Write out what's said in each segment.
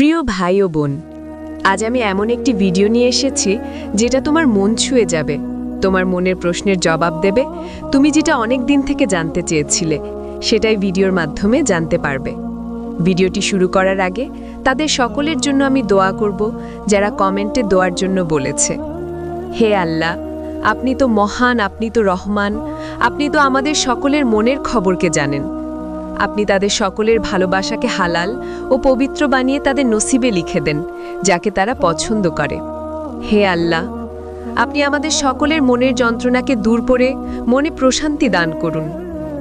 প্রিয় ভাই ও বোন, আজ আমি এমন একটি ভিডিও নিয়ে এসেছি যেটা তোমার মন ছুঁয়ে যাবে, তোমার মনের প্রশ্নের জবাব দেবে। তুমি যেটা অনেক দিন থেকে জানতে চেয়েছিলে সেটাই ভিডিওর মাধ্যমে জানতে পারবে। ভিডিওটি শুরু করার আগে তাদের সকলের জন্য আমি দোয়া করব যারা কমেন্টে দোয়ার জন্য বলেছে। হে আল্লাহ, আপনি তো মহান, আপনি তো রহমান, আপনি তো আমাদের সকলের মনের খবরকে জানেন। আপনি তাদের সকলের ভালোবাসাকে হালাল ও পবিত্র বানিয়ে তাদের নসিবে লিখে দেন, যাকে তারা পছন্দ করে। হে আল্লাহ, আপনি আমাদের সকলের মনের যন্ত্রণাকে দূর করে মনে প্রশান্তি দান করুন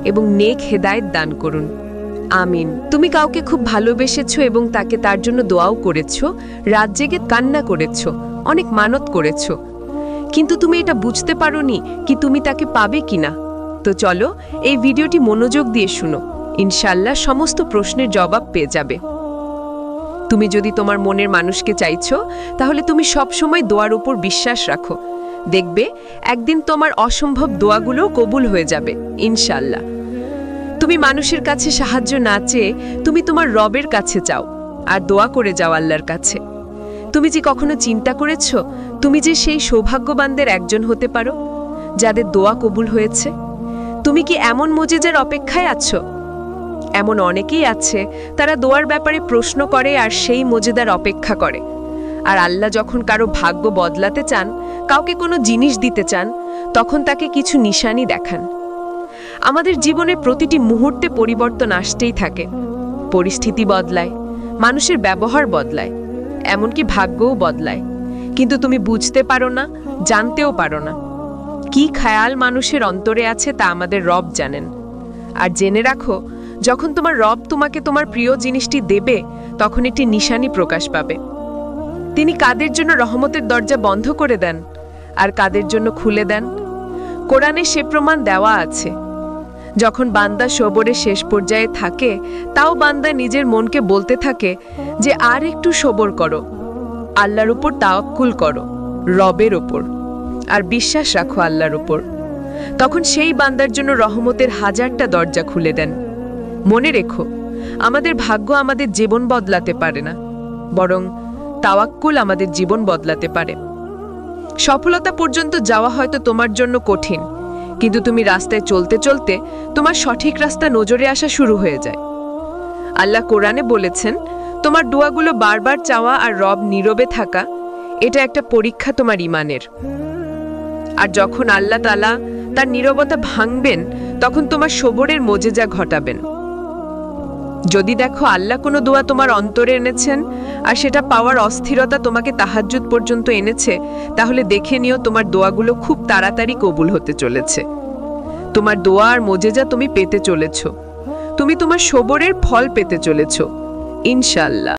এবং নেক হেদায়েত দান করুন। আমিন। তুমি কাউকে খুব ভালোবেসেছ এবং তাকে তার জন্য দোয়াও করেছ, রাত জেগে কান্না করেছ, অনেক মানত করেছ, কিন্তু তুমি এটা বুঝতে পারোনি কি তুমি তাকে পাবে কিনা। তো চলো এই ভিডিওটি মনোযোগ দিয়ে শুনো, ইনশাআল্লাহ সমস্ত প্রশ্নের জবাব পেয়ে যাবে। তুমি যদি তোমার মনের মানুষকে চাইছো, তাহলে তুমি সব সময় দোয়ার উপর বিশ্বাস রাখো। দেখবে একদিন তোমার অসম্ভব দোয়াগুলো কবুল হয়ে যাবে ইনশাআল্লাহ। তুমি মানুষের কাছে সাহায্য না চেয়ে তুমি তোমার রবের কাছে চাও আর দোয়া করে যাও আল্লাহর কাছে। তুমি যে কখনো চিন্তা করেছো তুমি যে সেই সৌভাগ্যবানদের একজন হতে পারো যাদের দোয়া কবুল হয়েছে? তুমি কি এমন মুজিজার অপেক্ষায় আছো? এমন অনেকেই আছে তারা দোয়ার ব্যাপারে প্রশ্ন করে আর সেই মুজিজার অপেক্ষা করে। আর আল্লাহ যখন কারো ভাগ্য বদলাতে চান, কাউকে কোনো জিনিস দিতে চান, তখন তাকে কিছু নিশানি দেখান। আমাদের জীবনের প্রতিটি মুহূর্তে পরিবর্তন আসতেই থাকে। পরিস্থিতি বদলায়, মানুষের ব্যবহার বদলায়, এমনকি ভাগ্যও বদলায়, কিন্তু তুমি বুঝতে পারো না, জানতেও পারো না। কি খেয়াল মানুষের অন্তরে আছে তা আমাদের রব জানেন। আর জেনে রাখো, যখন তোমার রব তোমাকে তোমার প্রিয় জিনিসটি দেবে, তখন একটি নিশানি প্রকাশ পাবে। তিনি কাদের জন্য রহমতের দরজা বন্ধ করে দেন আর কাদের জন্য খুলে দেন, কোরআনে সে প্রমাণ দেওয়া আছে। যখন বান্দা সবরের শেষ পর্যায়ে থাকে, তাও বান্দা নিজের মনকে বলতে থাকে যে আর একটু সবর করো, আল্লাহর উপর তাওয়াক্কুল করো, রবের উপর, আর বিশ্বাস রাখো আল্লাহর উপর। তখন সেই বান্দার জন্য রহমতের হাজারটা দরজা খুলে দেন। মনে রেখো, আমাদের ভাগ্য আমাদের জীবন বদলাতে পারে না, বরং তাওয়াক্কুল আমাদের জীবন বদলাতে পারে। সফলতা পর্যন্ত যাওয়া হয়তো তোমার জন্য কঠিন, কিন্তু তুমি রাস্তায় চলতে চলতে তোমার সঠিক রাস্তা নজরে আসা শুরু হয়ে যায়। আল্লাহ কোরআনে বলেছেন, তোমার দোয়াগুলো বারবার চাওয়া আর রব নীরবে থাকা, এটা একটা পরীক্ষা তোমার ঈমানের। আর যখন আল্লাহ তাআলা তার নীরবতা ভাঙবেন, তখন তোমার সবরের মোজেজা ঘটাবেন। যদি দেখো আল্লাহ কোনো দোয়া তোমার অন্তরে এনেছেন আর সেটা পাওয়ার অস্থিরতা তোমাকে তাহাজ্জুদ পর্যন্ত এনেছে, তাহলে দেখে নিও তোমার দোয়াগুলো খুব তাড়াতাড়ি কবুল হতে চলেছে। তোমার দোয়া আর মোজেজা তুমি পেতে চলেছ, তুমি তোমার সবরের ফল পেতে চলেছ ইনশাআল্লাহ।